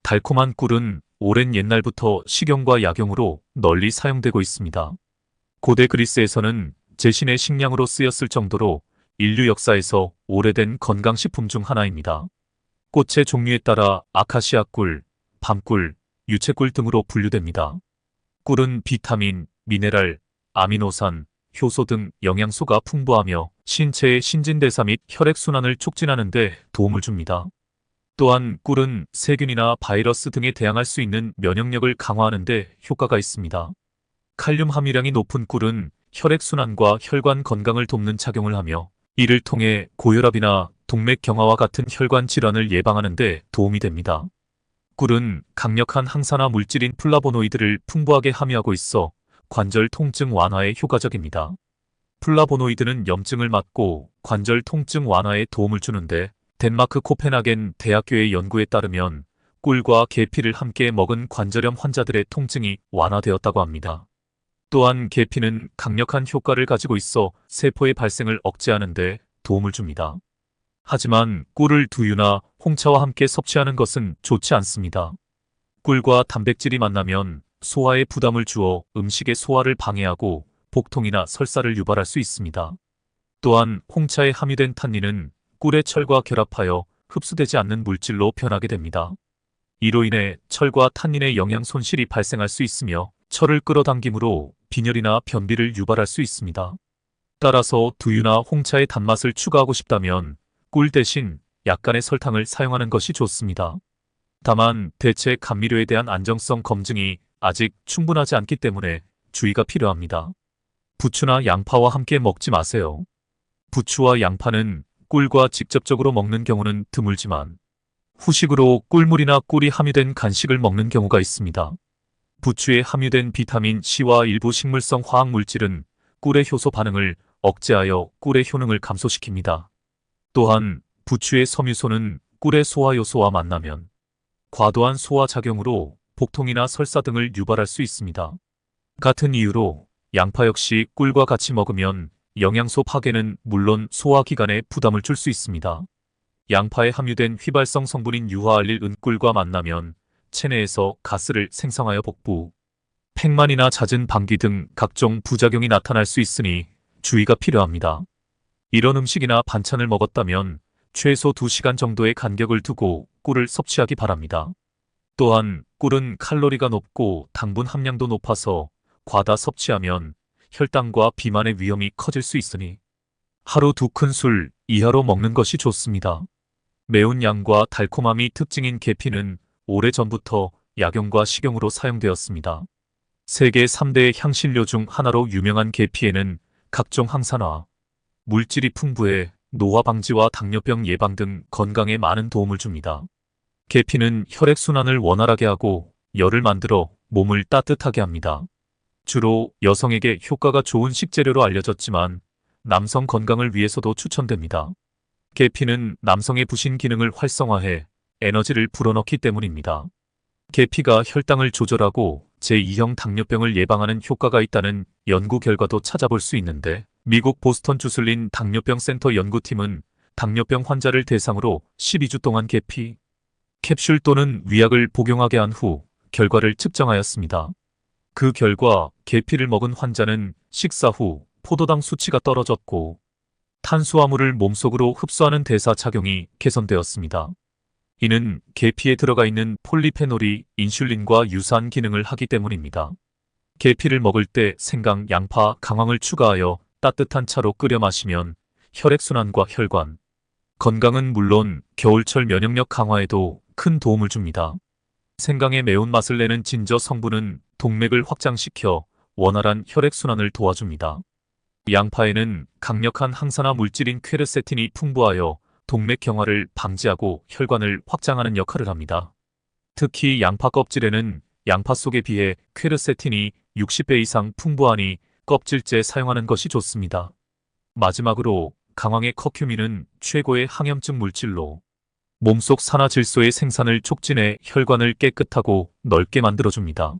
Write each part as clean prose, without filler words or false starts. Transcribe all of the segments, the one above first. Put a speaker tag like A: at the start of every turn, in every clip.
A: 달콤한 꿀은 오랜 옛날부터 식용과 약용으로 널리 사용되고 있습니다. 고대 그리스에서는 제신의 식량으로 쓰였을 정도로 인류 역사에서 오래된 건강식품 중 하나입니다. 꽃의 종류에 따라 아카시아 꿀, 밤꿀, 유채꿀 등으로 분류됩니다. 꿀은 비타민, 미네랄, 아미노산, 효소 등 영양소가 풍부하며 신체의 신진대사 및 혈액순환을 촉진하는 데 도움을 줍니다. 또한 꿀은 세균이나 바이러스 등에 대항할 수 있는 면역력을 강화하는 데 효과가 있습니다. 칼륨 함유량이 높은 꿀은 혈액순환과 혈관 건강을 돕는 작용을 하며 이를 통해 고혈압이나 동맥 경화와 같은 혈관 질환을 예방하는 데 도움이 됩니다. 꿀은 강력한 항산화 물질인 플라보노이드를 풍부하게 함유하고 있어 관절 통증 완화에 효과적입니다. 플라보노이드는 염증을 막고 관절 통증 완화에 도움을 주는데 덴마크 코펜하겐 대학교의 연구에 따르면 꿀과 계피를 함께 먹은 관절염 환자들의 통증이 완화되었다고 합니다. 또한 계피는 강력한 효과를 가지고 있어 세포의 발생을 억제하는 데 도움을 줍니다. 하지만 꿀을 두유나 홍차와 함께 섭취하는 것은 좋지 않습니다. 꿀과 단백질이 만나면 소화에 부담을 주어 음식의 소화를 방해하고 복통이나 설사를 유발할 수 있습니다. 또한 홍차에 함유된 탄닌은 꿀의 철과 결합하여 흡수되지 않는 물질로 변하게 됩니다. 이로 인해 철과 탄닌의 영양 손실이 발생할 수 있으며 철을 끌어당김으로 빈혈이나 변비를 유발할 수 있습니다. 따라서 두유나 홍차의 단맛을 추가하고 싶다면 꿀 대신 약간의 설탕을 사용하는 것이 좋습니다. 다만 대체 감미료에 대한 안정성 검증이 아직 충분하지 않기 때문에 주의가 필요합니다. 부추나 양파와 함께 먹지 마세요. 부추와 양파는 꿀과 직접적으로 먹는 경우는 드물지만 후식으로 꿀물이나 꿀이 함유된 간식을 먹는 경우가 있습니다. 부추에 함유된 비타민 C와 일부 식물성 화학물질은 꿀의 효소 반응을 억제하여 꿀의 효능을 감소시킵니다. 또한 부추의 섬유소는 꿀의 소화 요소와 만나면 과도한 소화 작용으로 복통이나 설사 등을 유발할 수 있습니다. 같은 이유로 양파 역시 꿀과 같이 먹으면 영양소 파괴는 물론 소화기관에 부담을 줄 수 있습니다. 양파에 함유된 휘발성 성분인 유화알릴 은꿀과 만나면 체내에서 가스를 생성하여 복부, 팽만이나 잦은 방귀 등 각종 부작용이 나타날 수 있으니 주의가 필요합니다. 이런 음식이나 반찬을 먹었다면 최소 2시간 정도의 간격을 두고 꿀을 섭취하기 바랍니다. 또한 꿀은 칼로리가 높고 당분 함량도 높아서 과다 섭취하면 혈당과 비만의 위험이 커질 수 있으니 하루 2큰술 이하로 먹는 것이 좋습니다. 매운 양과 달콤함이 특징인 계피는 오래전부터 약용과 식용으로 사용되었습니다. 세계 3대 향신료 중 하나로 유명한 계피에는 각종 항산화, 물질이 풍부해 노화 방지와 당뇨병 예방 등 건강에 많은 도움을 줍니다. 계피는 혈액순환을 원활하게 하고 열을 만들어 몸을 따뜻하게 합니다. 주로 여성에게 효과가 좋은 식재료로 알려졌지만 남성 건강을 위해서도 추천됩니다. 계피는 남성의 부신 기능을 활성화해 에너지를 불어넣기 때문입니다. 계피가 혈당을 조절하고 제2형 당뇨병을 예방하는 효과가 있다는 연구 결과도 찾아볼 수 있는데 미국 보스턴 주슬린 당뇨병 센터 연구팀은 당뇨병 환자를 대상으로 12주 동안 계피, 캡슐 또는 위약을 복용하게 한 후 결과를 측정하였습니다. 그 결과 계피를 먹은 환자는 식사 후 포도당 수치가 떨어졌고 탄수화물을 몸속으로 흡수하는 대사 작용이 개선되었습니다. 이는 계피에 들어가 있는 폴리페놀이 인슐린과 유사한 기능을 하기 때문입니다. 계피를 먹을 때 생강, 양파, 강황을 추가하여 따뜻한 차로 끓여 마시면 혈액순환과 혈관, 건강은 물론 겨울철 면역력 강화에도 큰 도움을 줍니다. 생강의 매운맛을 내는 진저 성분은 동맥을 확장시켜 원활한 혈액순환을 도와줍니다. 양파에는 강력한 항산화 물질인 퀘르세틴이 풍부하여 동맥 경화를 방지하고 혈관을 확장하는 역할을 합니다. 특히 양파 껍질에는 양파 속에 비해 퀘르세틴이 60배 이상 풍부하니 껍질째 사용하는 것이 좋습니다. 마지막으로 강황의 커큐민은 최고의 항염증 물질로 몸속 산화질소의 생산을 촉진해 혈관을 깨끗하고 넓게 만들어줍니다.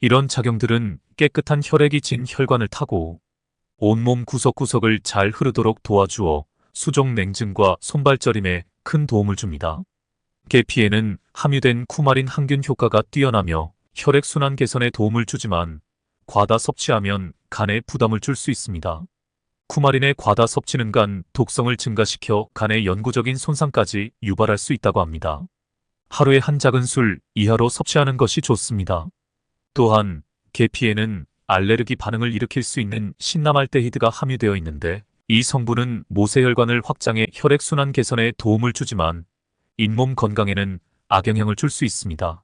A: 이런 작용들은 깨끗한 혈액이 진 혈관을 타고 온몸 구석구석을 잘 흐르도록 도와주어 수족 냉증과 손발저림에 큰 도움을 줍니다. 계피에는 함유된 쿠마린 항균 효과가 뛰어나며 혈액순환 개선에 도움을 주지만 과다 섭취하면 간에 부담을 줄 수 있습니다. 쿠마린의 과다 섭취는 간 독성을 증가시켜 간의 영구적인 손상까지 유발할 수 있다고 합니다. 하루에 한 작은 술 이하로 섭취하는 것이 좋습니다. 또한 계피에는 알레르기 반응을 일으킬 수 있는 신라말데히드가 함유되어 있는데 이 성분은 모세혈관을 확장해 혈액순환 개선에 도움을 주지만 잇몸 건강에는 악영향을 줄 수 있습니다.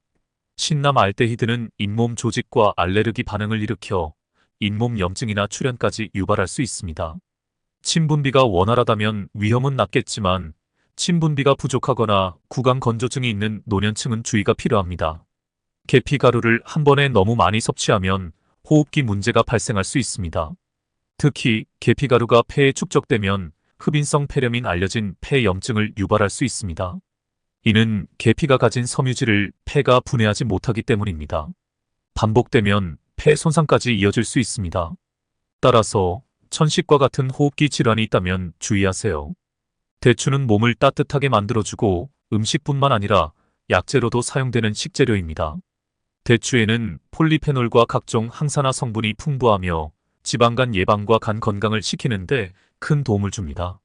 A: 신라말데히드는 잇몸 조직과 알레르기 반응을 일으켜 잇몸 염증이나 출현까지 유발할 수 있습니다. 침분비가 원활하다면 위험은 낮겠지만 침분비가 부족하거나 구강 건조증이 있는 노년층은 주의가 필요합니다. 계피 가루를 한 번에 너무 많이 섭취하면 호흡기 문제가 발생할 수 있습니다. 특히 계피 가루가 폐에 축적되면 흡인성 폐렴인 알려진 폐염증을 유발할 수 있습니다. 이는 계피가 가진 섬유질을 폐가 분해하지 못하기 때문입니다. 반복되면 폐 손상까지 이어질 수 있습니다. 따라서 천식과 같은 호흡기 질환이 있다면 주의하세요. 대추는 몸을 따뜻하게 만들어주고 음식뿐만 아니라 약재로도 사용되는 식재료입니다. 대추에는 폴리페놀과 각종 항산화 성분이 풍부하며 지방간 예방과 간 건강을 지키는데 큰 도움을 줍니다.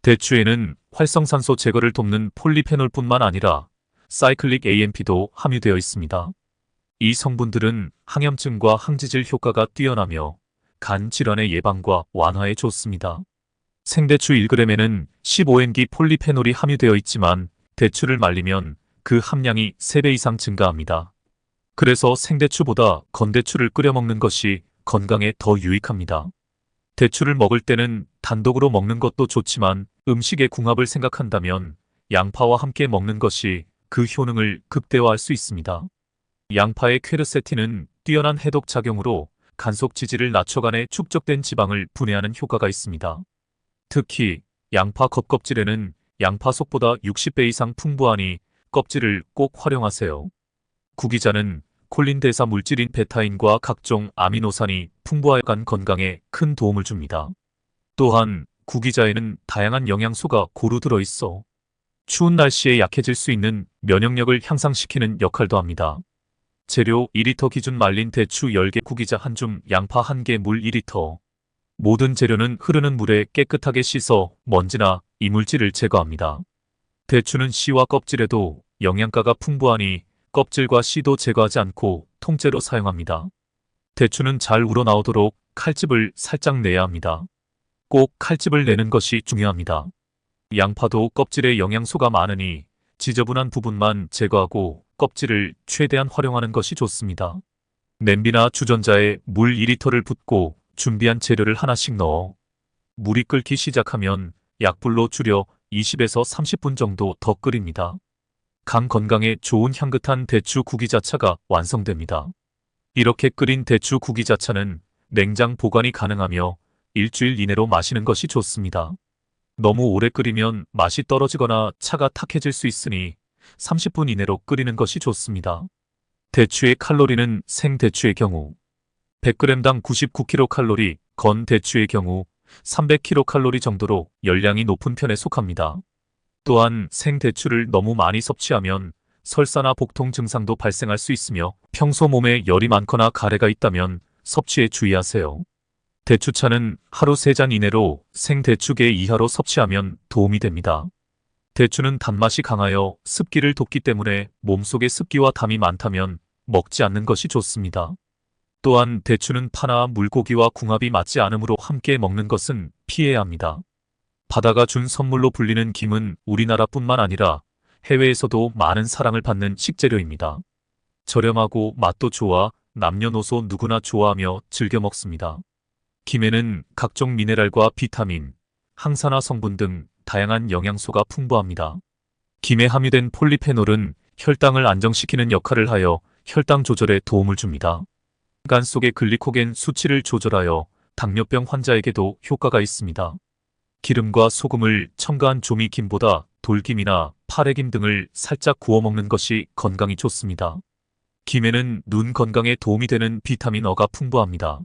A: 대추에는 활성산소 제거를 돕는 폴리페놀뿐만 아니라 사이클릭 AMP도 함유되어 있습니다. 이 성분들은 항염증과 항지질 효과가 뛰어나며 간 질환의 예방과 완화에 좋습니다. 생대추 1g에는 15mg 폴리페놀이 함유되어 있지만 대추를 말리면 그 함량이 3배 이상 증가합니다. 그래서 생대추보다 건대추를 끓여 먹는 것이 건강에 더 유익합니다. 대추를 먹을 때는 단독으로 먹는 것도 좋지만 음식의 궁합을 생각한다면 양파와 함께 먹는 것이 그 효능을 극대화할 수 있습니다. 양파의 퀘르세틴은 뛰어난 해독 작용으로 간속 지질을 낮춰 간에 축적된 지방을 분해하는 효과가 있습니다. 특히 양파 겉껍질에는 양파 속보다 60배 이상 풍부하니 껍질을 꼭 활용하세요. 구기자는 콜린 대사 물질인 베타인과 각종 아미노산이 풍부하여 간 건강에 큰 도움을 줍니다. 또한 구기자에는 다양한 영양소가 고루 들어있어 추운 날씨에 약해질 수 있는 면역력을 향상시키는 역할도 합니다. 재료 2리터 기준 말린 대추 10개, 구기자 1줌, 양파 1개, 물 2리터. 모든 재료는 흐르는 물에 깨끗하게 씻어 먼지나 이물질을 제거합니다. 대추는 씨와 껍질에도 영양가가 풍부하니 껍질과 씨도 제거하지 않고 통째로 사용합니다. 대추는 잘 우러나오도록 칼집을 살짝 내야 합니다. 꼭 칼집을 내는 것이 중요합니다. 양파도 껍질에 영양소가 많으니 지저분한 부분만 제거하고 껍질을 최대한 활용하는 것이 좋습니다. 냄비나 주전자에 물 2리터를 붓고 준비한 재료를 하나씩 넣어 물이 끓기 시작하면 약불로 줄여 20에서 30분 정도 더 끓입니다. 간 건강에 좋은 향긋한 대추 구기자차가 완성됩니다. 이렇게 끓인 대추 구기자차는 냉장 보관이 가능하며 일주일 이내로 마시는 것이 좋습니다. 너무 오래 끓이면 맛이 떨어지거나 차가 탁해질 수 있으니 30분 이내로 끓이는 것이 좋습니다. 대추의 칼로리는 생대추의 경우 100g당 99kcal, 건 대추의 경우 300kcal 정도로 열량이 높은 편에 속합니다. 또한 생대추를 너무 많이 섭취하면 설사나 복통 증상도 발생할 수 있으며 평소 몸에 열이 많거나 가래가 있다면 섭취에 주의하세요. 대추차는 하루 3잔 이내로 생대추계 이하로 섭취하면 도움이 됩니다. 대추는 단맛이 강하여 습기를 돋기 때문에 몸속에 습기와 담이 많다면 먹지 않는 것이 좋습니다. 또한 대추는 파나 물고기와 궁합이 맞지 않으므로 함께 먹는 것은 피해야 합니다. 바다가 준 선물로 불리는 김은 우리나라뿐만 아니라 해외에서도 많은 사랑을 받는 식재료입니다. 저렴하고 맛도 좋아 남녀노소 누구나 좋아하며 즐겨 먹습니다. 김에는 각종 미네랄과 비타민, 항산화 성분 등 다양한 영양소가 풍부합니다. 김에 함유된 폴리페놀은 혈당을 안정시키는 역할을 하여 혈당 조절에 도움을 줍니다. 간 속의 글리코겐 수치를 조절하여 당뇨병 환자에게도 효과가 있습니다. 기름과 소금을 첨가한 조미김보다 돌김이나 파래김 등을 살짝 구워 먹는 것이 건강이 좋습니다. 김에는 눈 건강에 도움이 되는 비타민 어가 풍부합니다.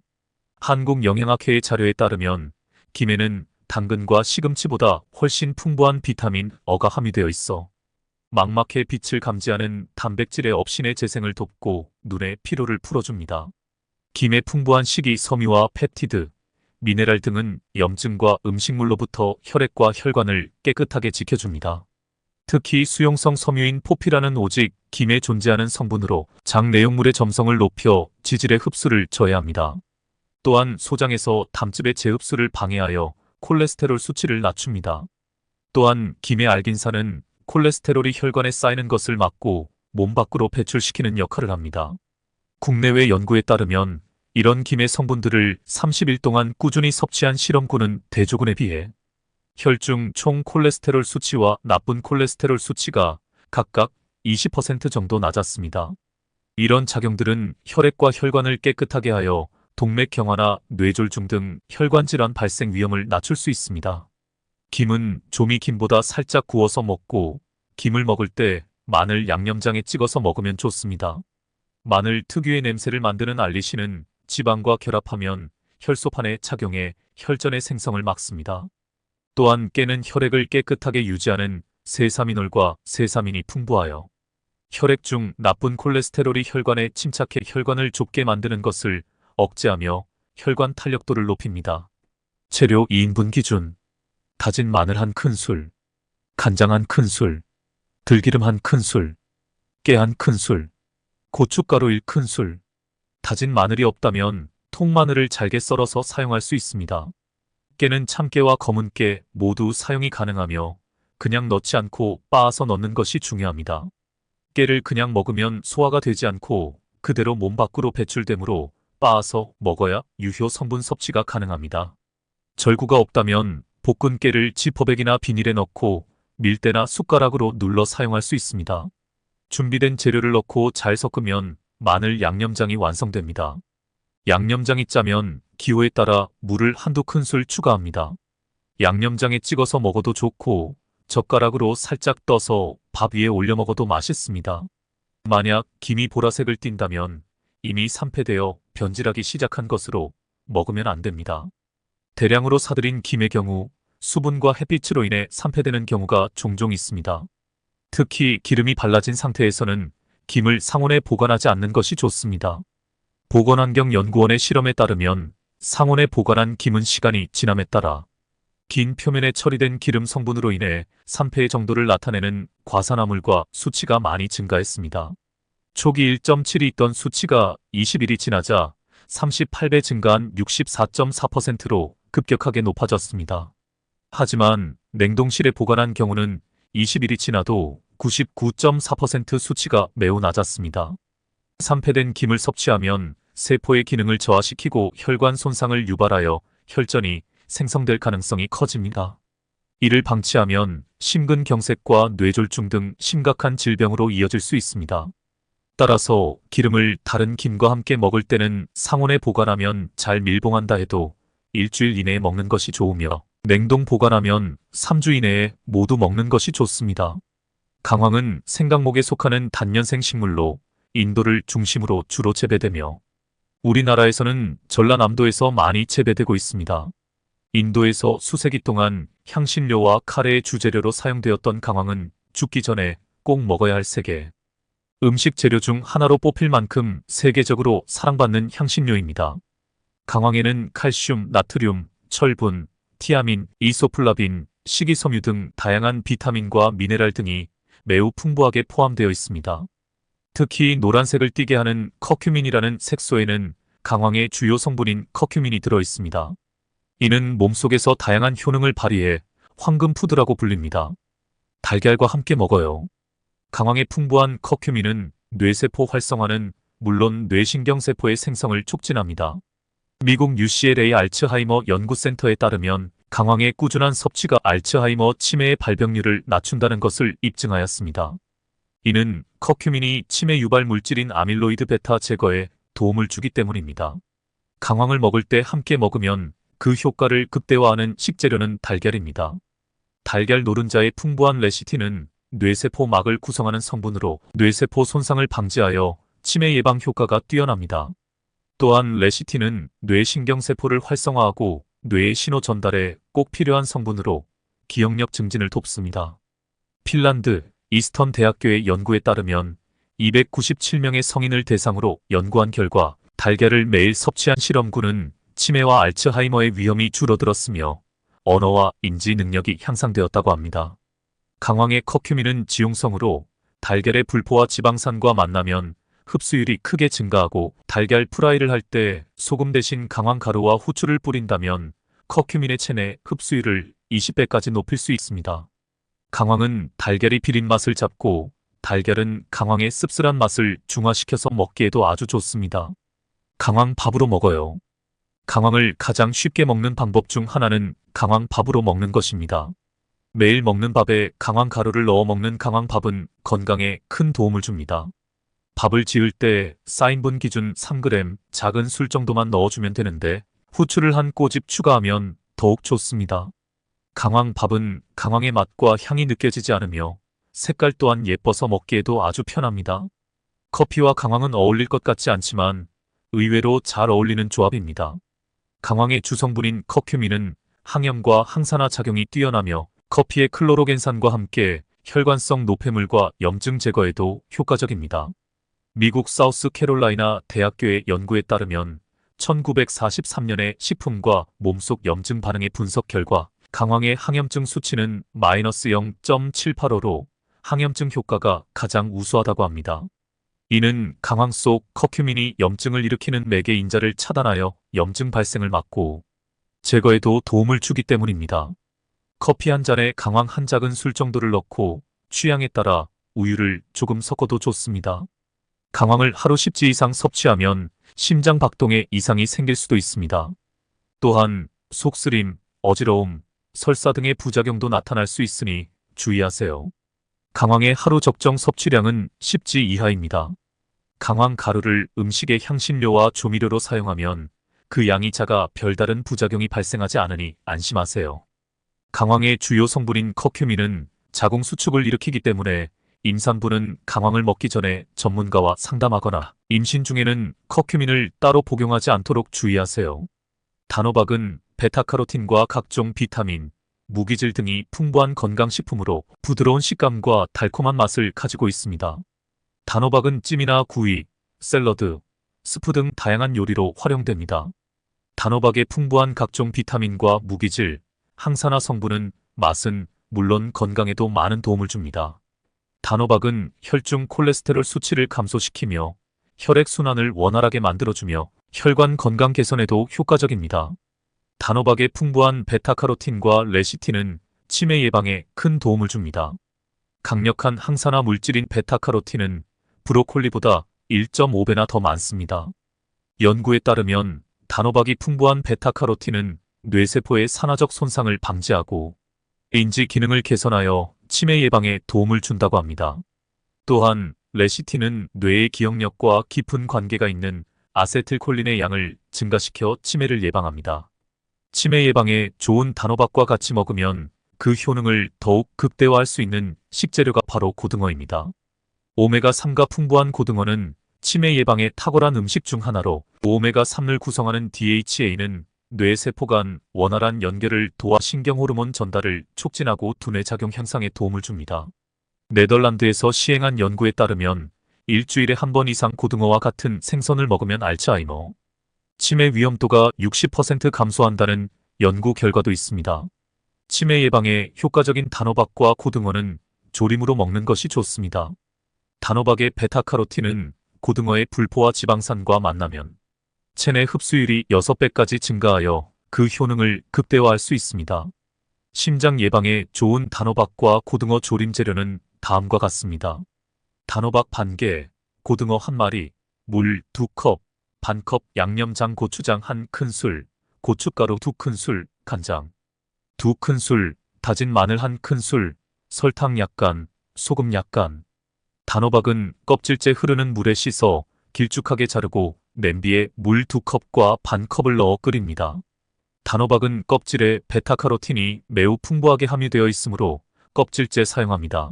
A: 한국영양학회의 자료에 따르면 김에는 당근과 시금치보다 훨씬 풍부한 비타민 어가 함유되어 있어 망막의 빛을 감지하는 단백질의 업신의 재생을 돕고 눈의 피로를 풀어줍니다. 김의 풍부한 식이섬유와 펩티드, 미네랄 등은 염증과 음식물로부터 혈액과 혈관을 깨끗하게 지켜줍니다. 특히 수용성 섬유인 포피라는 오직 김에 존재하는 성분으로 장 내용물의 점성을 높여 지질의 흡수를 저해합니다. 또한 소장에서 담즙의 재흡수를 방해하여 콜레스테롤 수치를 낮춥니다. 또한 김의 알긴산은 콜레스테롤이 혈관에 쌓이는 것을 막고 몸 밖으로 배출시키는 역할을 합니다. 국내외 연구에 따르면 이런 김의 성분들을 30일 동안 꾸준히 섭취한 실험군은 대조군에 비해 혈중 총 콜레스테롤 수치와 나쁜 콜레스테롤 수치가 각각 20% 정도 낮았습니다. 이런 작용들은 혈액과 혈관을 깨끗하게 하여 동맥경화나 뇌졸중 등 혈관 질환 발생 위험을 낮출 수 있습니다. 김은 조미김보다 살짝 구워서 먹고 김을 먹을 때 마늘 양념장에 찍어서 먹으면 좋습니다. 마늘 특유의 냄새를 만드는 알리신은 지방과 결합하면 혈소판에 착용해 혈전의 생성을 막습니다. 또한 깨는 혈액을 깨끗하게 유지하는 세사미놀과 세사민이 풍부하여 혈액 중 나쁜 콜레스테롤이 혈관에 침착해 혈관을 좁게 만드는 것을 억제하며 혈관 탄력도를 높입니다. 재료 2인분 기준: 다진 마늘 1큰술, 간장 1큰술, 들기름 1큰술, 깨 1큰술, 고춧가루 1큰술. 다진 마늘이 없다면 통마늘을 잘게 썰어서 사용할 수 있습니다. 깨는 참깨와 검은깨 모두 사용이 가능하며 그냥 넣지 않고 빻아서 넣는 것이 중요합니다. 깨를 그냥 먹으면 소화가 되지 않고 그대로 몸 밖으로 배출되므로 빻아서 먹어야 유효 성분 섭취가 가능합니다. 절구가 없다면 볶은 깨를 지퍼백이나 비닐에 넣고 밀대나 숟가락으로 눌러 사용할 수 있습니다. 준비된 재료를 넣고 잘 섞으면 마늘 양념장이 완성됩니다. 양념장이 짜면 기호에 따라 물을 1~2큰술 추가합니다. 양념장에 찍어서 먹어도 좋고 젓가락으로 살짝 떠서 밥 위에 올려 먹어도 맛있습니다. 만약 김이 보라색을 띈다면 이미 산패되어 변질하기 시작한 것으로 먹으면 안 됩니다. 대량으로 사들인 김의 경우 수분과 햇빛으로 인해 산패되는 경우가 종종 있습니다. 특히 기름이 발라진 상태에서는 김을 상온에 보관하지 않는 것이 좋습니다. 보건환경연구원의 실험에 따르면 상온에 보관한 김은 시간이 지남에 따라 긴 표면에 처리된 기름 성분으로 인해 산패의 정도를 나타내는 과산화물과 수치가 많이 증가했습니다. 초기 1.7이 있던 수치가 21이 지나자 38배 증가한 64.4%로 급격하게 높아졌습니다. 하지만 냉동실에 보관한 경우는 20일이 지나도 99.4% 수치가 매우 낮았습니다. 산패된 김을 섭취하면 세포의 기능을 저하시키고 혈관 손상을 유발하여 혈전이 생성될 가능성이 커집니다. 이를 방치하면 심근경색과 뇌졸중 등 심각한 질병으로 이어질 수 있습니다. 따라서 기름을 다른 김과 함께 먹을 때는 상온에 보관하면 잘 밀봉한다 해도 일주일 이내에 먹는 것이 좋으며 냉동 보관하면 3주 이내에 모두 먹는 것이 좋습니다. 강황은 생강목에 속하는 단년생 식물로 인도를 중심으로 주로 재배되며 우리나라에서는 전라남도에서 많이 재배되고 있습니다. 인도에서 수세기 동안 향신료와 카레의 주재료로 사용되었던 강황은 죽기 전에 꼭 먹어야 할 세계 음식 재료 중 하나로 뽑힐 만큼 세계적으로 사랑받는 향신료입니다. 강황에는 칼슘, 나트륨, 철분, 티아민, 이소플라빈, 식이섬유 등 다양한 비타민과 미네랄 등이 매우 풍부하게 포함되어 있습니다. 특히 노란색을 띠게 하는 커큐민이라는 색소에는 강황의 주요 성분인 커큐민이 들어 있습니다. 이는 몸속에서 다양한 효능을 발휘해 황금푸드라고 불립니다. 달걀과 함께 먹어요. 강황의 풍부한 커큐민은 뇌세포 활성화는 물론 뇌신경세포의 생성을 촉진합니다. 미국 UCLA 알츠하이머 연구센터에 따르면 강황의 꾸준한 섭취가 알츠하이머 치매의 발병률을 낮춘다는 것을 입증하였습니다. 이는 커큐민이 치매 유발 물질인 아밀로이드 베타 제거에 도움을 주기 때문입니다. 강황을 먹을 때 함께 먹으면 그 효과를 극대화하는 식재료는 달걀입니다. 달걀 노른자의 풍부한 레시틴은 뇌세포 막을 구성하는 성분으로 뇌세포 손상을 방지하여 치매 예방 효과가 뛰어납니다. 또한 레시틴은 뇌신경세포를 활성화하고 뇌의 신호 전달에 꼭 필요한 성분으로 기억력 증진을 돕습니다. 핀란드, 이스턴 대학교의 연구에 따르면 297명의 성인을 대상으로 연구한 결과 달걀을 매일 섭취한 실험군은 치매와 알츠하이머의 위험이 줄어들었으며 언어와 인지 능력이 향상되었다고 합니다. 강황의 커큐민은 지용성으로 달걀의 불포와 지방산과 만나면 흡수율이 크게 증가하고 달걀 프라이를 할 때 소금 대신 강황 가루와 후추를 뿌린다면 커큐민의 체내 흡수율을 20배까지 높일 수 있습니다. 강황은 달걀이 비린 맛을 잡고 달걀은 강황의 씁쓸한 맛을 중화시켜서 먹기에도 아주 좋습니다. 강황 밥으로 먹어요. 강황을 가장 쉽게 먹는 방법 중 하나는 강황 밥으로 먹는 것입니다. 매일 먹는 밥에 강황 가루를 넣어 먹는 강황 밥은 건강에 큰 도움을 줍니다. 밥을 지을 때 4인분 기준 3g 작은 술 정도만 넣어주면 되는데 후추를 한 꼬집 추가하면 더욱 좋습니다. 강황 밥은 강황의 맛과 향이 느껴지지 않으며 색깔 또한 예뻐서 먹기에도 아주 편합니다. 커피와 강황은 어울릴 것 같지 않지만 의외로 잘 어울리는 조합입니다. 강황의 주성분인 커큐민은 항염과 항산화 작용이 뛰어나며 커피의 클로로겐산과 함께 혈관성 노폐물과 염증 제거에도 효과적입니다. 미국 사우스캐롤라이나 대학교의 연구에 따르면 1943년에 식품과 몸속 염증 반응의 분석 결과 강황의 항염증 수치는 마이너스 0.785로 항염증 효과가 가장 우수하다고 합니다. 이는 강황 속 커큐민이 염증을 일으키는 매개 인자를 차단하여 염증 발생을 막고 제거에도 도움을 주기 때문입니다. 커피 한 잔에 강황 한 작은 술 정도를 넣고 취향에 따라 우유를 조금 섞어도 좋습니다. 강황을 하루 10지 이상 섭취하면 심장 박동에 이상이 생길 수도 있습니다. 또한 속쓰림, 어지러움, 설사 등의 부작용도 나타날 수 있으니 주의하세요. 강황의 하루 적정 섭취량은 10지 이하입니다. 강황 가루를 음식의 향신료와 조미료로 사용하면 그 양이 작아 별다른 부작용이 발생하지 않으니 안심하세요. 강황의 주요 성분인 커큐민은 자궁 수축을 일으키기 때문에 임산부는 강황을 먹기 전에 전문가와 상담하거나 임신 중에는 커큐민을 따로 복용하지 않도록 주의하세요. 단호박은 베타카로틴과 각종 비타민, 무기질 등이 풍부한 건강식품으로 부드러운 식감과 달콤한 맛을 가지고 있습니다. 단호박은 찜이나 구이, 샐러드, 스프 등 다양한 요리로 활용됩니다. 단호박의 풍부한 각종 비타민과 무기질, 항산화 성분은 맛은 물론 건강에도 많은 도움을 줍니다. 단호박은 혈중 콜레스테롤 수치를 감소시키며 혈액순환을 원활하게 만들어주며 혈관 건강 개선에도 효과적입니다. 단호박의 풍부한 베타카로틴과 레시틴은 치매 예방에 큰 도움을 줍니다. 강력한 항산화 물질인 베타카로틴은 브로콜리보다 1.5배나 더 많습니다. 연구에 따르면 단호박이 풍부한 베타카로틴은 뇌세포의 산화적 손상을 방지하고 인지 기능을 개선하여 치매 예방에 도움을 준다고 합니다. 또한 레시틴은 뇌의 기억력과 깊은 관계가 있는 아세틸콜린의 양을 증가시켜 치매를 예방합니다. 치매 예방에 좋은 단호박과 같이 먹으면 그 효능을 더욱 극대화할 수 있는 식재료가 바로 고등어입니다. 오메가3가 풍부한 고등어는 치매 예방에 탁월한 음식 중 하나로 오메가3을 구성하는 DHA는 뇌세포 간 원활한 연결을 도와 신경호르몬 전달을 촉진하고 두뇌 작용 향상에 도움을 줍니다. 네덜란드에서 시행한 연구에 따르면 일주일에 한 번 이상 고등어와 같은 생선을 먹으면 알츠하이머, 치매 위험도가 60% 감소한다는 연구 결과도 있습니다. 치매 예방에 효과적인 단호박과 고등어는 조림으로 먹는 것이 좋습니다. 단호박의 베타카로틴은 고등어의 불포와 지방산과 만나면 체내 흡수율이 6배까지 증가하여 그 효능을 극대화할 수 있습니다. 심장 예방에 좋은 단호박과 고등어 조림 재료는 다음과 같습니다. 단호박 반개, 고등어 1마리, 물 2컵, 반컵 양념장 고추장 1큰술, 고춧가루 2큰술, 간장 2큰술, 다진 마늘 1큰술, 설탕 약간, 소금 약간. 단호박은 껍질째 흐르는 물에 씻어 길쭉하게 자르고 냄비에 물 2컵과 반컵을 넣어 끓입니다. 단호박은 껍질에 베타카로틴이 매우 풍부하게 함유되어 있으므로 껍질째 사용합니다.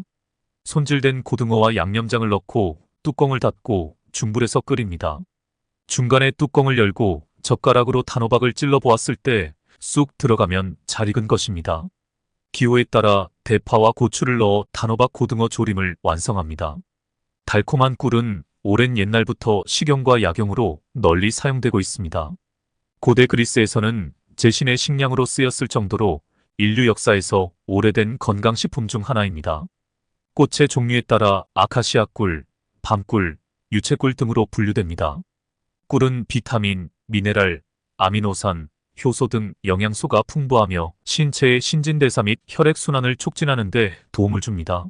A: 손질된 고등어와 양념장을 넣고 뚜껑을 닫고 중불에서 끓입니다. 중간에 뚜껑을 열고 젓가락으로 단호박을 찔러 보았을 때 쑥 들어가면 잘 익은 것입니다. 기호에 따라 대파와 고추를 넣어 단호박 고등어 조림을 완성합니다. 달콤한 꿀은 오랜 옛날부터 식용과 약용으로 널리 사용되고 있습니다. 고대 그리스에서는 제신의 식량으로 쓰였을 정도로 인류 역사에서 오래된 건강식품 중 하나입니다. 꽃의 종류에 따라 아카시아 꿀, 밤꿀, 유채꿀 등으로 분류됩니다. 꿀은 비타민, 미네랄, 아미노산, 효소 등 영양소가 풍부하며 신체의 신진대사 및 혈액순환을 촉진하는 데 도움을 줍니다.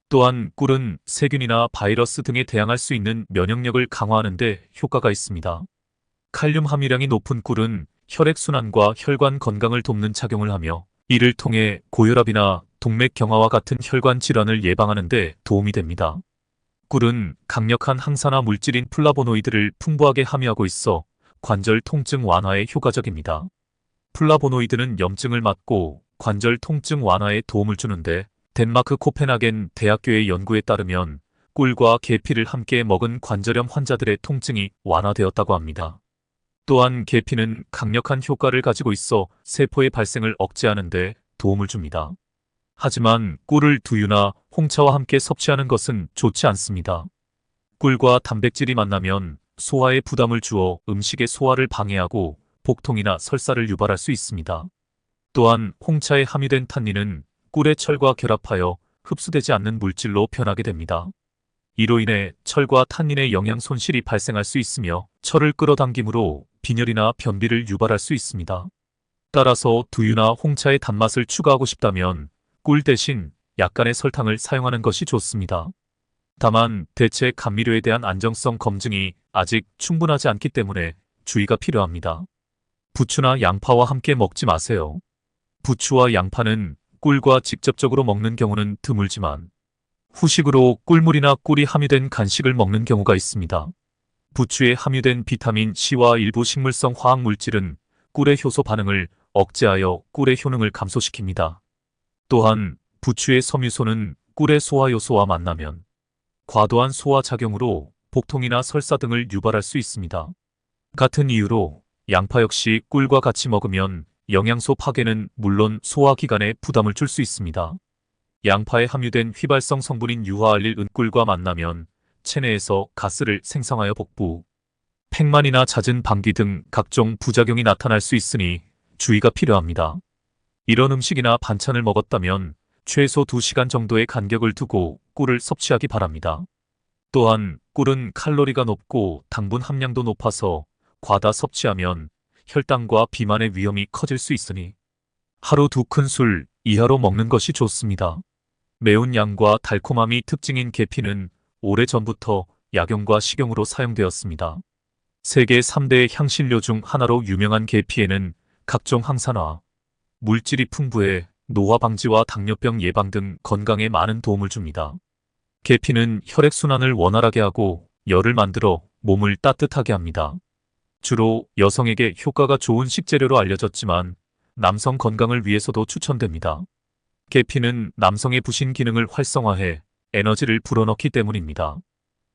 A: 또한 꿀은 세균이나 바이러스 등에 대항할 수 있는 면역력을 강화하는 데 효과가 있습니다. 칼륨 함유량이 높은 꿀은 혈액순환과 혈관 건강을 돕는 작용을 하며 이를 통해 고혈압이나 동맥 경화와 같은 혈관 질환을 예방하는 데 도움이 됩니다. 꿀은 강력한 항산화 물질인 플라보노이드를 풍부하게 함유하고 있어 관절 통증 완화에 효과적입니다. 플라보노이드는 염증을 막고 관절 통증 완화에 도움을 주는데 덴마크 코펜하겐 대학교의 연구에 따르면 꿀과 계피를 함께 먹은 관절염 환자들의 통증이 완화되었다고 합니다. 또한 계피는 강력한 효과를 가지고 있어 세포의 발생을 억제하는 데 도움을 줍니다. 하지만 꿀을 두유나 홍차와 함께 섭취하는 것은 좋지 않습니다. 꿀과 단백질이 만나면 소화에 부담을 주어 음식의 소화를 방해하고 복통이나 설사를 유발할 수 있습니다. 또한 홍차에 함유된 탄닌은 꿀의 철과 결합하여 흡수되지 않는 물질로 변하게 됩니다. 이로 인해 철과 탄닌의 영양 손실이 발생할 수 있으며 철을 끌어당김으로 빈혈이나 변비를 유발할 수 있습니다. 따라서 두유나 홍차의 단맛을 추가하고 싶다면 꿀 대신 약간의 설탕을 사용하는 것이 좋습니다. 다만 대체 감미료에 대한 안정성 검증이 아직 충분하지 않기 때문에 주의가 필요합니다. 부추나 양파와 함께 먹지 마세요. 부추와 양파는 꿀과 직접적으로 먹는 경우는 드물지만 후식으로 꿀물이나 꿀이 함유된 간식을 먹는 경우가 있습니다. 부추에 함유된 비타민 C와 일부 식물성 화학물질은 꿀의 효소 반응을 억제하여 꿀의 효능을 감소시킵니다. 또한 부추의 섬유소는 꿀의 소화효소와 만나면 과도한 소화작용으로 복통이나 설사 등을 유발할 수 있습니다. 같은 이유로 양파 역시 꿀과 같이 먹으면 영양소 파괴는 물론 소화기관에 부담을 줄 수 있습니다. 양파에 함유된 휘발성 성분인 유화알릴 은꿀과 만나면 체내에서 가스를 생성하여 복부, 팽만이나 잦은 방귀 등 각종 부작용이 나타날 수 있으니 주의가 필요합니다. 이런 음식이나 반찬을 먹었다면 최소 2시간 정도의 간격을 두고 꿀을 섭취하기 바랍니다. 또한 꿀은 칼로리가 높고 당분 함량도 높아서 과다 섭취하면 혈당과 비만의 위험이 커질 수 있으니 하루 2큰술 이하로 먹는 것이 좋습니다. 매운 양과 달콤함이 특징인 계피는 오래전부터 약용과 식용으로 사용되었습니다. 세계 3대 향신료 중 하나로 유명한 계피에는 각종 항산화, 물질이 풍부해 노화 방지와 당뇨병 예방 등 건강에 많은 도움을 줍니다. 계피는 혈액순환을 원활하게 하고 열을 만들어 몸을 따뜻하게 합니다. 주로 여성에게 효과가 좋은 식재료로 알려졌지만 남성 건강을 위해서도 추천됩니다. 계피는 남성의 부신 기능을 활성화해 에너지를 불어넣기 때문입니다.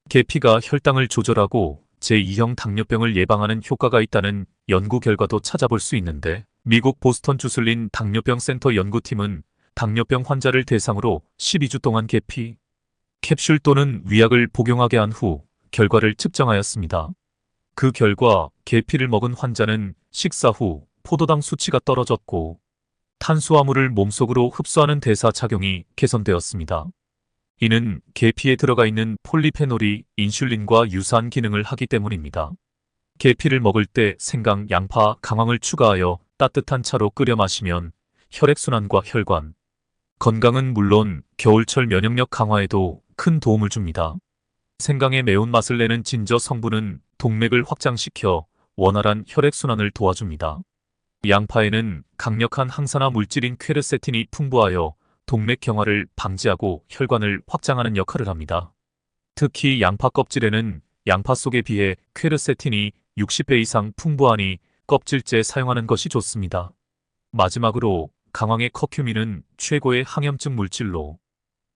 A: 계피가 혈당을 조절하고 제2형 당뇨병을 예방하는 효과가 있다는 연구 결과도 찾아볼 수 있는데 미국 보스턴 주슬린 당뇨병 센터 연구팀은 당뇨병 환자를 대상으로 12주 동안 계피, 캡슐 또는 위약을 복용하게 한 후 결과를 측정하였습니다. 그 결과 계피를 먹은 환자는 식사 후 포도당 수치가 떨어졌고 탄수화물을 몸속으로 흡수하는 대사 작용이 개선되었습니다. 이는 계피에 들어가 있는 폴리페놀이 인슐린과 유사한 기능을 하기 때문입니다. 계피를 먹을 때 생강, 양파, 강황을 추가하여 따뜻한 차로 끓여 마시면 혈액순환과 혈관, 건강은 물론 겨울철 면역력 강화에도 큰 도움을 줍니다. 생강의 매운맛을 내는 진저 성분은 동맥을 확장시켜 원활한 혈액순환을 도와줍니다. 양파에는 강력한 항산화 물질인 퀘르세틴이 풍부하여 동맥 경화를 방지하고 혈관을 확장하는 역할을 합니다. 특히 양파 껍질에는 양파 속에 비해 퀘르세틴이 60배 이상 풍부하니 껍질째 사용하는 것이 좋습니다. 마지막으로 강황의 커큐민은 최고의 항염증 물질로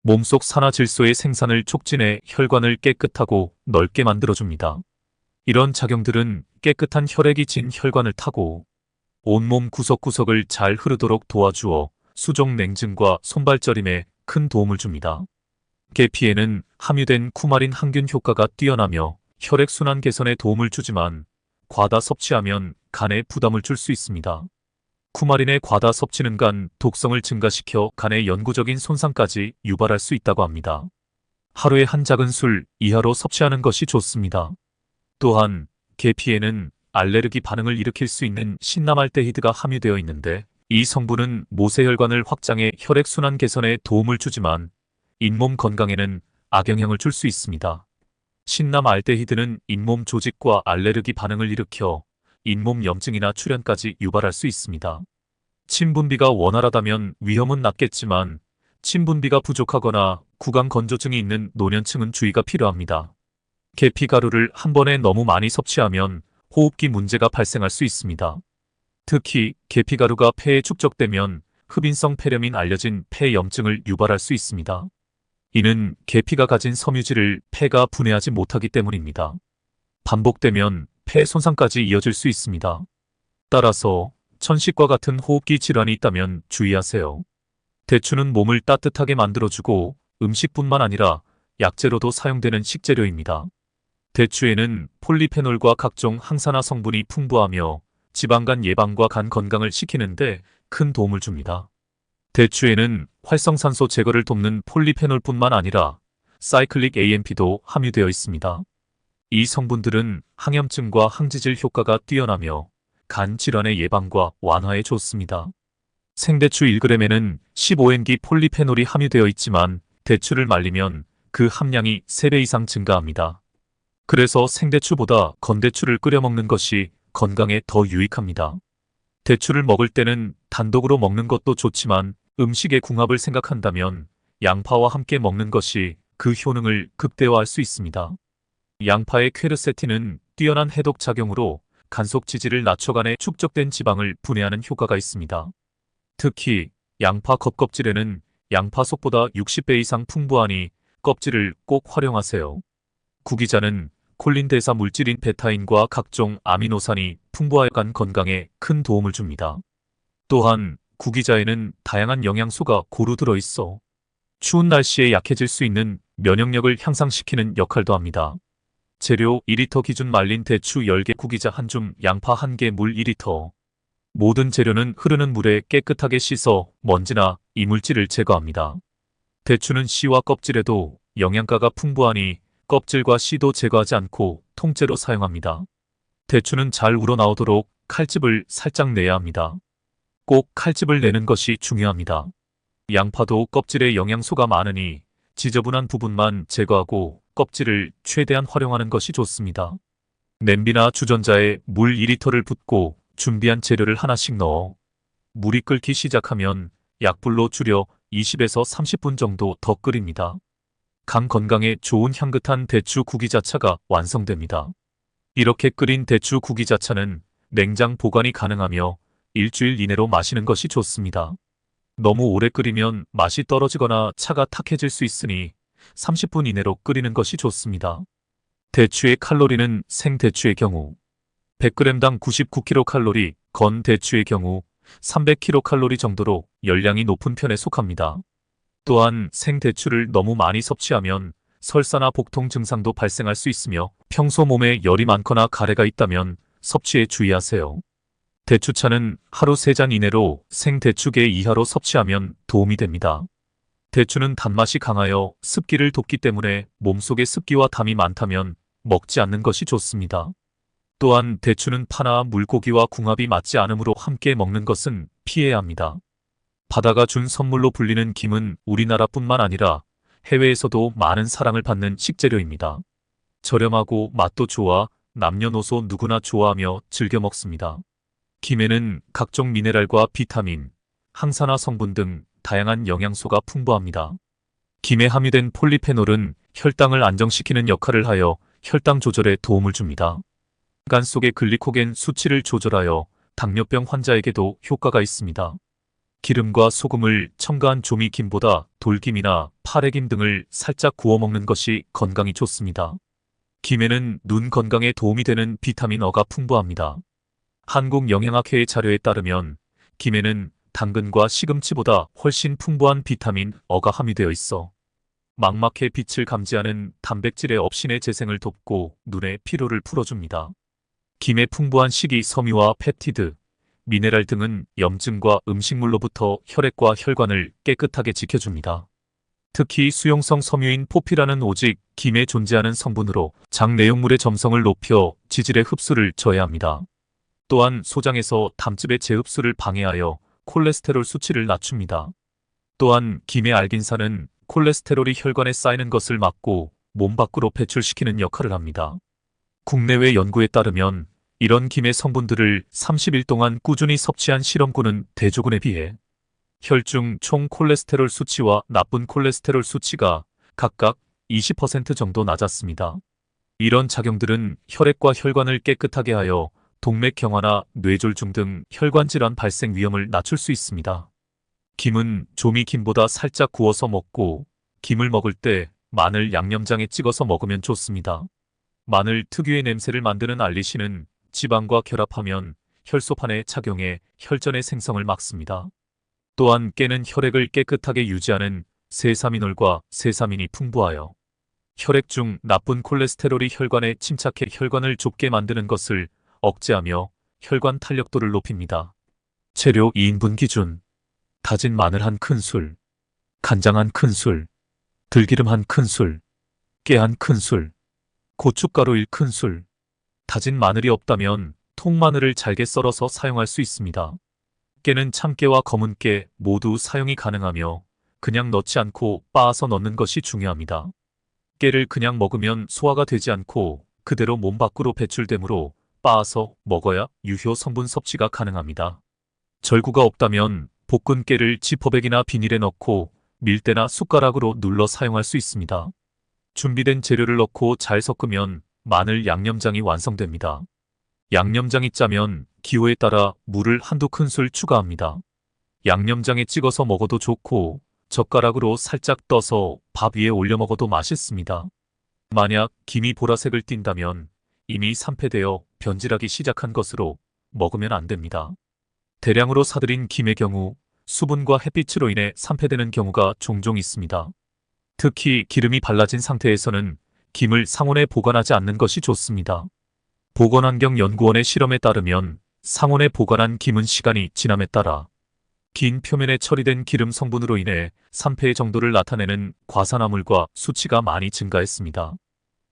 A: 몸속 산화질소의 생산을 촉진해 혈관을 깨끗하고 넓게 만들어줍니다. 이런 작용들은 깨끗한 혈액이 진 혈관을 타고 온몸 구석구석을 잘 흐르도록 도와주어 수족 냉증과 손발저림에 큰 도움을 줍니다. 계피에는 함유된 쿠마린 항균 효과가 뛰어나며 혈액순환 개선에 도움을 주지만 과다 섭취하면 간에 부담을 줄 수 있습니다. 쿠마린의 과다 섭취는 간 독성을 증가시켜 간의 영구적인 손상까지 유발할 수 있다고 합니다. 하루에 한 작은 술 이하로 섭취하는 것이 좋습니다. 또한 계피에는 알레르기 반응을 일으킬 수 있는 신라말데히드가 함유되어 있는데 이 성분은 모세혈관을 확장해 혈액순환 개선에 도움을 주지만 잇몸 건강에는 악영향을 줄 수 있습니다. 신라말데히드는 잇몸 조직과 알레르기 반응을 일으켜 잇몸 염증이나 출현까지 유발할 수 있습니다. 침분비가 원활하다면 위험은 낮겠지만 침분비가 부족하거나 구강 건조증이 있는 노년층은 주의가 필요합니다. 계피 가루를 한 번에 너무 많이 섭취하면 호흡기 문제가 발생할 수 있습니다. 특히 계피 가루가 폐에 축적되면 흡인성 폐렴인 알려진 폐염증을 유발할 수 있습니다. 이는 계피가 가진 섬유질을 폐가 분해하지 못하기 때문입니다. 반복되면 폐 손상까지 이어질 수 있습니다. 따라서 천식과 같은 호흡기 질환이 있다면 주의하세요. 대추는 몸을 따뜻하게 만들어주고 음식뿐만 아니라 약재로도 사용되는 식재료입니다. 대추에는 폴리페놀과 각종 항산화 성분이 풍부하며 지방간 예방과 간 건강을 지키는데 큰 도움을 줍니다. 대추에는 활성산소 제거를 돕는 폴리페놀뿐만 아니라 사이클릭 AMP도 함유되어 있습니다. 이 성분들은 항염증과 항지질 효과가 뛰어나며 간 질환의 예방과 완화에 좋습니다. 생대추 1g에는 15N기 폴리페놀이 함유되어 있지만 대추를 말리면 그 함량이 3배 이상 증가합니다. 그래서 생대추보다 건대추를 끓여 먹는 것이 건강에 더 유익합니다. 대추를 먹을 때는 단독으로 먹는 것도 좋지만 음식의 궁합을 생각한다면 양파와 함께 먹는 것이 그 효능을 극대화할 수 있습니다. 양파의 퀘르세틴은 뛰어난 해독 작용으로 간속 지질을 낮춰 간에 축적된 지방을 분해하는 효과가 있습니다. 특히 양파 겉껍질에는 양파 속보다 60배 이상 풍부하니 껍질을 꼭 활용하세요. 구기자는 콜린 대사 물질인 베타인과 각종 아미노산이 풍부하여 간 건강에 큰 도움을 줍니다. 또한 구기자에는 다양한 영양소가 고루 들어있어 추운 날씨에 약해질 수 있는 면역력을 향상시키는 역할도 합니다. 재료 2리터 기준 말린 대추 10개, 구기자 1줌, 양파 1개, 물 2리터. 모든 재료는 흐르는 물에 깨끗하게 씻어 먼지나 이물질을 제거합니다. 대추는 씨와 껍질에도 영양가가 풍부하니 껍질과 씨도 제거하지 않고 통째로 사용합니다. 대추는 잘 우러나오도록 칼집을 살짝 내야 합니다. 꼭 칼집을 내는 것이 중요합니다. 양파도 껍질에 영양소가 많으니 지저분한 부분만 제거하고 껍질을 최대한 활용하는 것이 좋습니다. 냄비나 주전자에 물 2리터를 붓고 준비한 재료를 하나씩 넣어 물이 끓기 시작하면 약불로 줄여 20에서 30분 정도 더 끓입니다. 간 건강에 좋은 향긋한 대추 구기자차가 완성됩니다. 이렇게 끓인 대추 구기자차는 냉장 보관이 가능하며 일주일 이내로 마시는 것이 좋습니다. 너무 오래 끓이면 맛이 떨어지거나 차가 탁해질 수 있으니 30분 이내로 끓이는 것이 좋습니다. 대추의 칼로리는 생대추의 경우 100g당 99kcal, 건 대추의 경우 300kcal 정도로 열량이 높은 편에 속합니다. 또한 생대추를 너무 많이 섭취하면 설사나 복통 증상도 발생할 수 있으며 평소 몸에 열이 많거나 가래가 있다면 섭취에 주의하세요. 대추차는 하루 3잔 이내로 생대추계 이하로 섭취하면 도움이 됩니다. 대추는 단맛이 강하여 습기를 돋기 때문에 몸속에 습기와 담이 많다면 먹지 않는 것이 좋습니다. 또한 대추는 파나 물고기와 궁합이 맞지 않으므로 함께 먹는 것은 피해야 합니다. 바다가 준 선물로 불리는 김은 우리나라뿐만 아니라 해외에서도 많은 사랑을 받는 식재료입니다. 저렴하고 맛도 좋아 남녀노소 누구나 좋아하며 즐겨 먹습니다. 김에는 각종 미네랄과 비타민, 항산화 성분 등 다양한 영양소가 풍부합니다. 김에 함유된 폴리페놀은 혈당을 안정시키는 역할을 하여 혈당 조절에 도움을 줍니다. 간 속의 글리코겐 수치를 조절하여 당뇨병 환자에게도 효과가 있습니다. 기름과 소금을 첨가한 조미김보다 돌김이나 파래김 등을 살짝 구워 먹는 것이 건강이 좋습니다. 김에는 눈 건강에 도움이 되는 비타민 어가 풍부합니다. 한국영양학회의 자료에 따르면 김에는 당근과 시금치보다 훨씬 풍부한 비타민 어가 함유되어 있어 망막의 빛을 감지하는 단백질의 업신의 재생을 돕고 눈의 피로를 풀어줍니다. 김의 풍부한 식이섬유와 펩티드, 미네랄 등은 염증과 음식물로부터 혈액과 혈관을 깨끗하게 지켜줍니다. 특히 수용성 섬유인 포피라는 오직 김에 존재하는 성분으로 장 내용물의 점성을 높여 지질의 흡수를 저해합니다. 또한 소장에서 담즙의 재흡수를 방해하여 콜레스테롤 수치를 낮춥니다. 또한 김의 알긴산은 콜레스테롤이 혈관에 쌓이는 것을 막고 몸 밖으로 배출시키는 역할을 합니다. 국내외 연구에 따르면 이런 김의 성분들을 30일 동안 꾸준히 섭취한 실험군은 대조군에 비해 혈중 총 콜레스테롤 수치와 나쁜 콜레스테롤 수치가 각각 20% 정도 낮았습니다. 이런 작용들은 혈액과 혈관을 깨끗하게 하여 동맥경화나 뇌졸중 등 혈관 질환 발생 위험을 낮출 수 있습니다. 김은 조미김보다 살짝 구워서 먹고 김을 먹을 때 마늘 양념장에 찍어서 먹으면 좋습니다. 마늘 특유의 냄새를 만드는 알리신은 지방과 결합하면 혈소판에 착용해 혈전의 생성을 막습니다. 또한 깨는 혈액을 깨끗하게 유지하는 세사미놀과 세사민이 풍부하여 혈액 중 나쁜 콜레스테롤이 혈관에 침착해 혈관을 좁게 만드는 것을 억제하며 혈관 탄력도를 높입니다. 재료 2인분 기준 다진 마늘 1큰술, 간장 1큰술, 들기름 1큰술, 깨 1큰술, 고춧가루 1큰술. 다진 마늘이 없다면 통마늘을 잘게 썰어서 사용할 수 있습니다. 깨는 참깨와 검은깨 모두 사용이 가능하며 그냥 넣지 않고 빻아서 넣는 것이 중요합니다. 깨를 그냥 먹으면 소화가 되지 않고 그대로 몸 밖으로 배출되므로 빻아서 먹어야 유효 성분 섭취가 가능합니다. 절구가 없다면 볶은 깨를 지퍼백이나 비닐에 넣고 밀대나 숟가락으로 눌러 사용할 수 있습니다. 준비된 재료를 넣고 잘 섞으면 마늘 양념장이 완성됩니다. 양념장이 짜면 기호에 따라 물을 1~2큰술 추가합니다. 양념장에 찍어서 먹어도 좋고 젓가락으로 살짝 떠서 밥 위에 올려 먹어도 맛있습니다. 만약 김이 보라색을 띈다면 이미 산패되어 변질하기 시작한 것으로 먹으면 안 됩니다. 대량으로 사들인 김의 경우 수분과 햇빛으로 인해 산패되는 경우가 종종 있습니다. 특히 기름이 발라진 상태에서는 김을 상온에 보관하지 않는 것이 좋습니다. 보건환경연구원의 실험에 따르면 상온에 보관한 김은 시간이 지남에 따라 긴 표면에 처리된 기름 성분으로 인해 산패의 정도를 나타내는 과산화물과 수치가 많이 증가했습니다.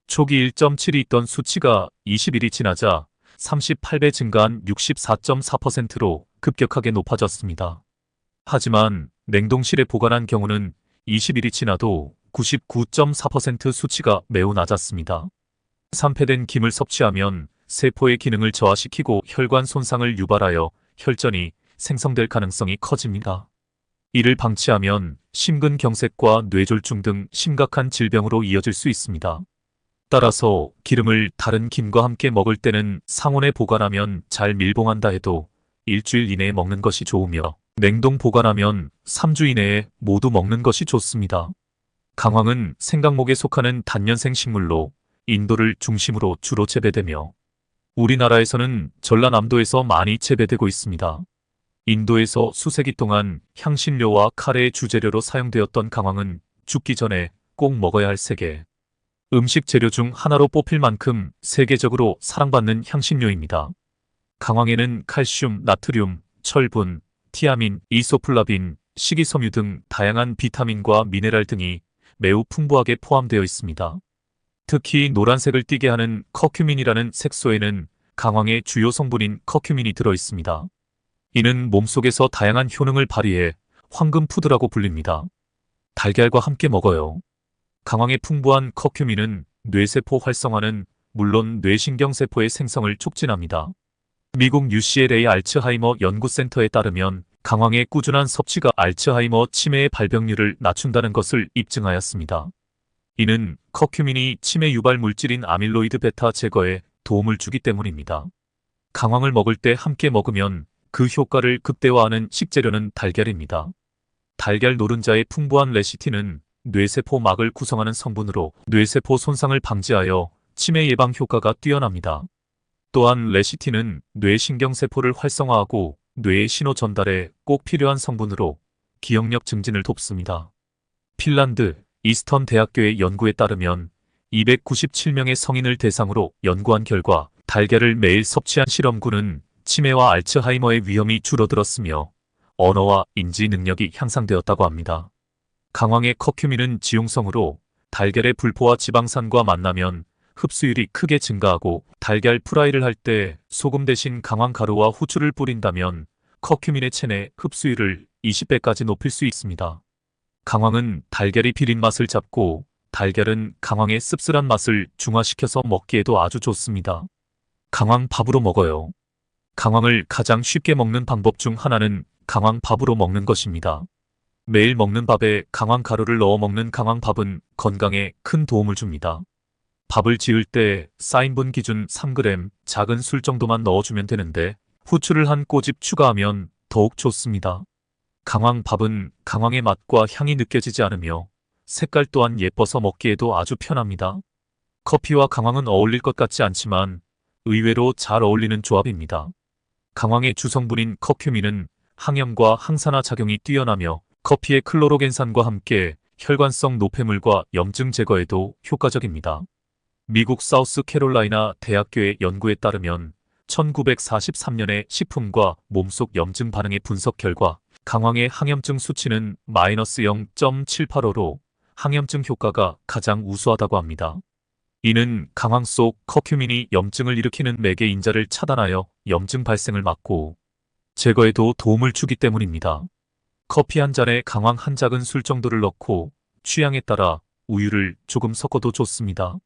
A: 초기 1.7이 있던 수치가 20일이 지나자 38배 증가한 64.4%로 급격하게 높아졌습니다. 하지만 냉동실에 보관한 경우는 20일이 지나도 99.4% 수치가 매우 낮았습니다. 산패된 김을 섭취하면 세포의 기능을 저하시키고 혈관 손상을 유발하여 혈전이 생성될 가능성이 커집니다. 이를 방치하면 심근경색과 뇌졸중 등 심각한 질병으로 이어질 수 있습니다. 따라서 기름을 다른 김과 함께 먹을 때는 상온에 보관하면 잘 밀봉한다 해도 일주일 이내에 먹는 것이 좋으며 냉동 보관하면 3주 이내에 모두 먹는 것이 좋습니다. 강황은 생강목에 속하는 단년생 식물로 인도를 중심으로 주로 재배되며 우리나라에서는 전라남도에서 많이 재배되고 있습니다. 인도에서 수세기 동안 향신료와 카레의 주재료로 사용되었던 강황은 죽기 전에 꼭 먹어야 할 세계 음식 재료 중 하나로 뽑힐 만큼 세계적으로 사랑받는 향신료입니다. 강황에는 칼슘, 나트륨, 철분, 티아민, 이소플라빈, 식이섬유 등 다양한 비타민과 미네랄 등이 매우 풍부하게 포함되어 있습니다. 특히 노란색을 띠게 하는 커큐민이라는 색소에는 강황의 주요 성분인 커큐민이 들어 있습니다. 이는 몸속에서 다양한 효능을 발휘해 황금푸드라고 불립니다. 달걀과 함께 먹어요. 강황의 풍부한 커큐민은 뇌세포 활성화는 물론 뇌신경세포의 생성을 촉진합니다. 미국 UCLA 알츠하이머 연구센터에 따르면 강황의 꾸준한 섭취가 알츠하이머 치매의 발병률을 낮춘다는 것을 입증하였습니다. 이는 커큐민이 치매 유발 물질인 아밀로이드 베타 제거에 도움을 주기 때문입니다. 강황을 먹을 때 함께 먹으면 그 효과를 극대화하는 식재료는 달걀입니다. 달걀 노른자의 풍부한 레시틴은 뇌세포 막을 구성하는 성분으로 뇌세포 손상을 방지하여 치매 예방 효과가 뛰어납니다. 또한 레시틴은 뇌신경세포를 활성화하고 뇌의 신호 전달에 꼭 필요한 성분으로 기억력 증진을 돕습니다. 핀란드 이스턴 대학교의 연구에 따르면 297명의 성인을 대상으로 연구한 결과 달걀을 매일 섭취한 실험군은 치매와 알츠하이머의 위험이 줄어들었으며 언어와 인지 능력이 향상되었다고 합니다. 강황의 커큐민은 지용성으로 달걀의 불포화 지방산과 만나면 흡수율이 크게 증가하고 달걀 프라이를 할 때 소금 대신 강황 가루와 후추를 뿌린다면 커큐민의 체내 흡수율을 20배까지 높일 수 있습니다. 강황은 달걀이 비린 맛을 잡고 달걀은 강황의 씁쓸한 맛을 중화시켜서 먹기에도 아주 좋습니다. 강황 밥으로 먹어요. 강황을 가장 쉽게 먹는 방법 중 하나는 강황 밥으로 먹는 것입니다. 매일 먹는 밥에 강황 가루를 넣어 먹는 강황 밥은 건강에 큰 도움을 줍니다. 밥을 지을 때 쌓인분 기준 3g 작은 술 정도만 넣어주면 되는데 후추를 한 꼬집 추가하면 더욱 좋습니다. 강황 밥은 강황의 맛과 향이 느껴지지 않으며 색깔 또한 예뻐서 먹기에도 아주 편합니다. 커피와 강황은 어울릴 것 같지 않지만 의외로 잘 어울리는 조합입니다. 강황의 주성분인 커큐민은 항염과 항산화 작용이 뛰어나며 커피의 클로로겐산과 함께 혈관성 노폐물과 염증 제거에도 효과적입니다. 미국 사우스캐롤라이나 대학교의 연구에 따르면 1943년에 식품과 몸속 염증 반응의 분석 결과 강황의 항염증 수치는 마이너스 0.785로 항염증 효과가 가장 우수하다고 합니다. 이는 강황 속 커큐민이 염증을 일으키는 매개 인자를 차단하여 염증 발생을 막고 제거에도 도움을 주기 때문입니다. 커피 한 잔에 강황 한 작은 술 정도를 넣고 취향에 따라 우유를 조금 섞어도 좋습니다.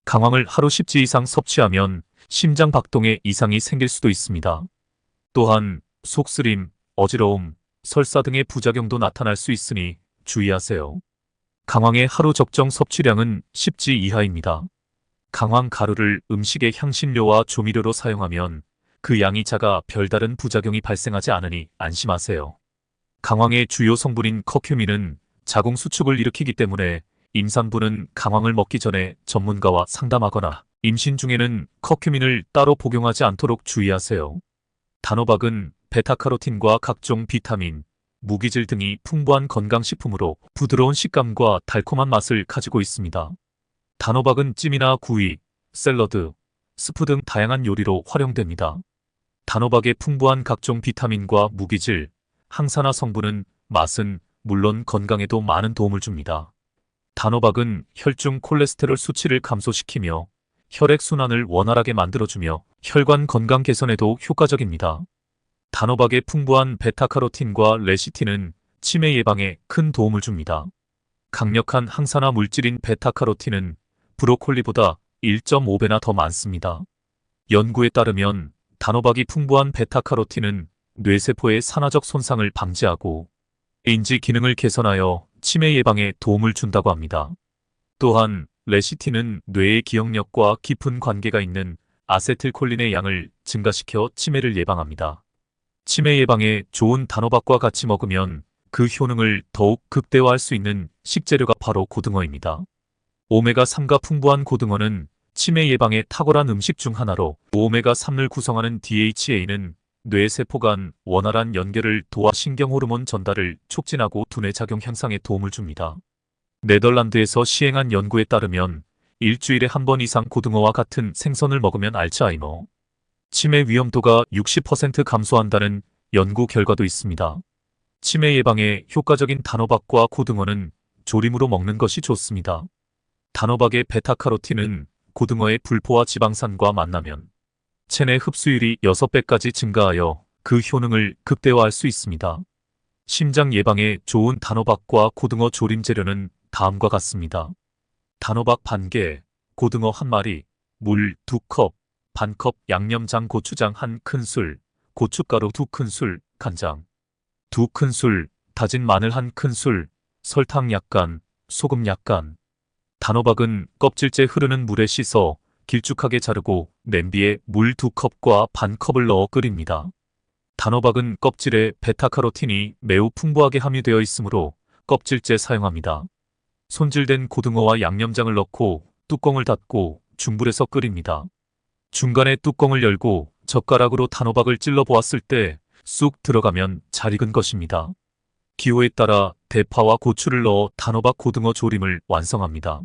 A: 강황을 하루 10지 이상 섭취하면 심장 박동에 이상이 생길 수도 있습니다. 또한 속쓰림, 어지러움, 설사 등의 부작용도 나타날 수 있으니 주의하세요. 강황의 하루 적정 섭취량은 10지 이하입니다. 강황 가루를 음식의 향신료와 조미료로 사용하면 그 양이 작아 별다른 부작용이 발생하지 않으니 안심하세요. 강황의 주요 성분인 커큐민은 자궁 수축을 일으키기 때문에 임산부는 강황을 먹기 전에 전문가와 상담하거나 임신 중에는 커큐민을 따로 복용하지 않도록 주의하세요. 단호박은 베타카로틴과 각종 비타민, 무기질 등이 풍부한 건강식품으로 부드러운 식감과 달콤한 맛을 가지고 있습니다. 단호박은 찜이나 구이, 샐러드, 스프 등 다양한 요리로 활용됩니다. 단호박의 풍부한 각종 비타민과 무기질, 항산화 성분은 맛은 물론 건강에도 많은 도움을 줍니다. 단호박은 혈중 콜레스테롤 수치를 감소시키며 혈액순환을 원활하게 만들어주며 혈관 건강 개선에도 효과적입니다. 단호박의 풍부한 베타카로틴과 레시틴은 치매 예방에 큰 도움을 줍니다. 강력한 항산화 물질인 베타카로틴은 브로콜리보다 1.5배나 더 많습니다. 연구에 따르면 단호박이 풍부한 베타카로틴은 뇌세포의 산화적 손상을 방지하고 인지 기능을 개선하여 치매 예방에 도움을 준다고 합니다. 또한 레시틴은 뇌의 기억력과 깊은 관계가 있는 아세틸콜린의 양을 증가시켜 치매를 예방합니다. 치매 예방에 좋은 단호박과 같이 먹으면 그 효능을 더욱 극대화할 수 있는 식재료가 바로 고등어입니다. 오메가3가 풍부한 고등어는 치매 예방에 탁월한 음식 중 하나로 오메가3를 구성하는 DHA는 뇌세포 간 원활한 연결을 도와 신경호르몬 전달을 촉진하고 두뇌 작용 향상에 도움을 줍니다. 네덜란드에서 시행한 연구에 따르면 일주일에 한 번 이상 고등어와 같은 생선을 먹으면 알츠하이머, 치매 위험도가 60% 감소한다는 연구 결과도 있습니다. 치매 예방에 효과적인 단호박과 고등어는 조림으로 먹는 것이 좋습니다. 단호박의 베타카로틴은 고등어의 불포화 지방산과 만나면 체내 흡수율이 6배까지 증가하여 그 효능을 극대화할 수 있습니다. 심장 예방에 좋은 단호박과 고등어 조림 재료는 다음과 같습니다. 단호박 반개, 고등어 1마리, 물 2컵, 반컵 양념장 고추장 1큰술, 고춧가루 2큰술, 간장 2큰술, 다진 마늘 1큰술, 설탕 약간, 소금 약간. 단호박은 껍질째 흐르는 물에 씻어 길쭉하게 자르고 냄비에 물 2컵과 반컵을 넣어 끓입니다. 단호박은 껍질에 베타카로틴이 매우 풍부하게 함유되어 있으므로 껍질째 사용합니다. 손질된 고등어와 양념장을 넣고 뚜껑을 닫고 중불에서 끓입니다. 중간에 뚜껑을 열고 젓가락으로 단호박을 찔러 보았을 때 쑥 들어가면 잘 익은 것입니다. 기호에 따라 대파와 고추를 넣어 단호박 고등어 조림을 완성합니다.